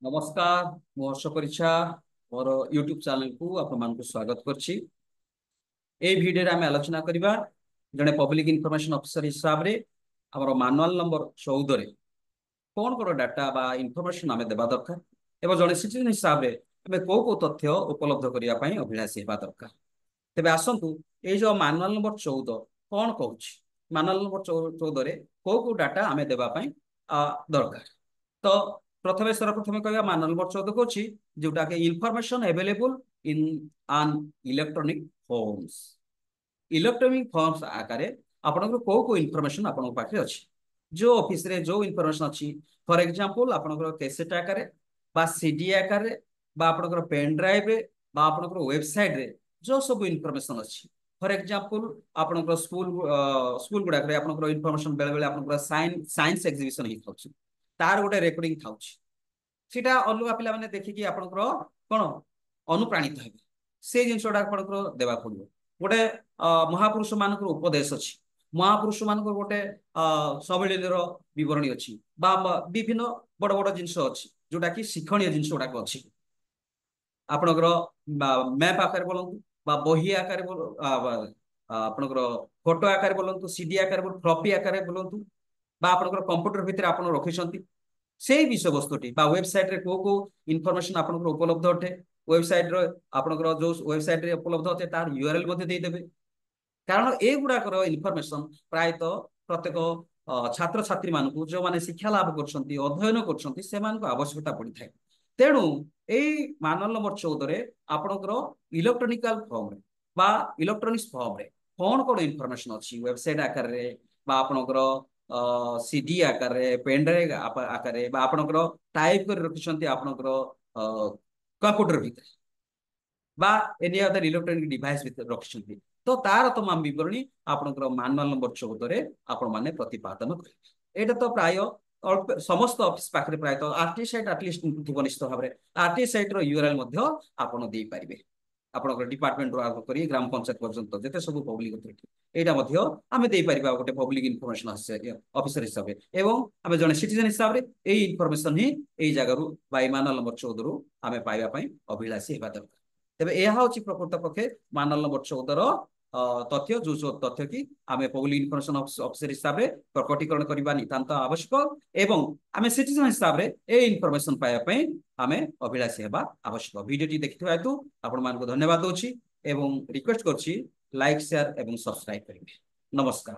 नमस्कार मो हर्ष परिछा मोर YouTube channel को आपण मान स्वागत करछि। ए भिडियो रे आमे आलोचना करिबा जने पब्लिक इन्फॉर्मेशन ऑफिसर हिसाब रे हमर मैनुअल नंबर 14 रे कोन कोन डाटा बा इन्फॉर्मेशन आमे देबा दरकार एवं जने सिटीजन हिसाब रे आमे को तथ्य उपलब्ध करिया पई अभिलाषी हेबा दरकार। तेबे आसंतु ए जो मैनुअल नंबर 14 कोन कहूछि मैनुअल नंबर 14 रे को डाटा आमे देबा पई दरकार। तो प्रथमे सर्वप्रथमे कहवा मैनुअल नंबर 14 को अछि जोटा के information available in an electronic forms. Electronic forms आकारे आपनकर को इन्फॉर्मेशन आपन पाखे अछि जो ऑफिस रे जो इन्फॉर्मेशन अछि फॉर एग्जांपल आपनकर कैसेट आकारे बा सीडी आकारे बा आपनकर पेन ड्राइव रे बा आपनकर वेबसाइट रे जो सब इन्फॉर्मेशन अछि। फॉर एग्जांपल आपनकर स्कूल गुडा रे आपनकर इन्फॉर्मेशन बेले बेले आपनकर साइंस एग्जीबिशन हि थाउछि तार गोटे रेकॉर्डिंग थाउछि सीटा अलगा पिला माने देखि कि आपनकर कोन अनुप्राणित हेबे से जिनसोडा आपनकर देबा पड़िबो। गोटे महापुरुष मानकर उपदेश अछि महापुरुष मानकर गोटे सम्मिलन विवरणी अछि बा विभिन्न बड़ बड़ जिनस अछि जोटा कि शिक्षणीय जिनस गुडा अछि आपनकर मैप आकार बोलंतु बा बही आकार आपनकर फोटो आकार बोलंतु सीडी आकार फ्लॉपी आकार बोलंतु बा आपनकर कंप्यूटर भितर आपन रखिसंती सेही विषय वस्तुटी बा वेबसाइट रे को इन्फॉर्मेशन आपनकर उपलब्ध अटे वेबसाइट रो आपनकर जो वेबसाइट रे उपलब्ध अटे तार यूआरएल मध्ये दे देबे कारण ए गुडाकर इन्फॉर्मेशन प्रायतः प्रत्येक छात्र छात्री मानकु जो माने शिक्षा लाभ करछंती अध्ययन करछंती से मानकु आवश्यकता पड़ी थाए। तेणु एई मैनुअल नंबर 14 रे आपनकर इलेक्ट्रॉनिकल फॉर्म रे बा इलेक्ट्रॉनिक्स फॉर्म रे कोन इन्फॉर्मेशन अछि वेबसाइट आकार रे बा आपनकर सीडी आकार रे पेन ड्राइव आकार रे बा आपनकर टाइप कर रखिसंती आपनकर कंप्यूटर भीतर बा एनी अदर इलेक्ट्रॉनिक डिवाइस भीतर रखिसंती तो तार तमाम विवरणी आपनकर मैनुअल नंबर 14 रे आपण माने प्रतिपादन करिवे। एटा तो प्राय समस्त ऑफिस पाखरे प्राय तो आरटी साइट एटलिस्ट थिबो निश्चित भाबरे आरटी साइट रो यूआरएल मध्ये आपण देई परिबे आपनकर डिपार्टमेंट रो आरंभ करी ग्राम पंचायत पर्यंत जते सब पब्लिक अथॉरिटी एटा मध्ये आमे देई परिबा गोटे पब्लिक इन्फॉर्मेशन ऑफिसर हिसाब रे एवं आमे जने सिटीजन हिसाब रे एई इन्फॉर्मेशन ही एई जगह रु बाय मैनुअल नंबर 14 रु आमे पाइबा पई अभिलाषी हेबा दरकार। तेबे एहा होची प्रकृत पक्षे मैनुअल नंबर 14 रो तथ्य जो तथ्य कि आमे पब्लिक इन्फॉर्मेशन ऑफिसर हिसाब रे प्रकटीकरण करबा नितांत आवश्यक एवं आमे सिटीजन हिसाब रे ए इन्फॉर्मेशन पाया पई आमे अभिलाषी हेबा आवश्यक। वीडियो टी देखिथिबा हेतु आपण मान को धन्यवाद दोछि एवं रिक्वेस्ट करछि लाइक शेयर एवं सब्सक्राइब करिवे। नमस्कार।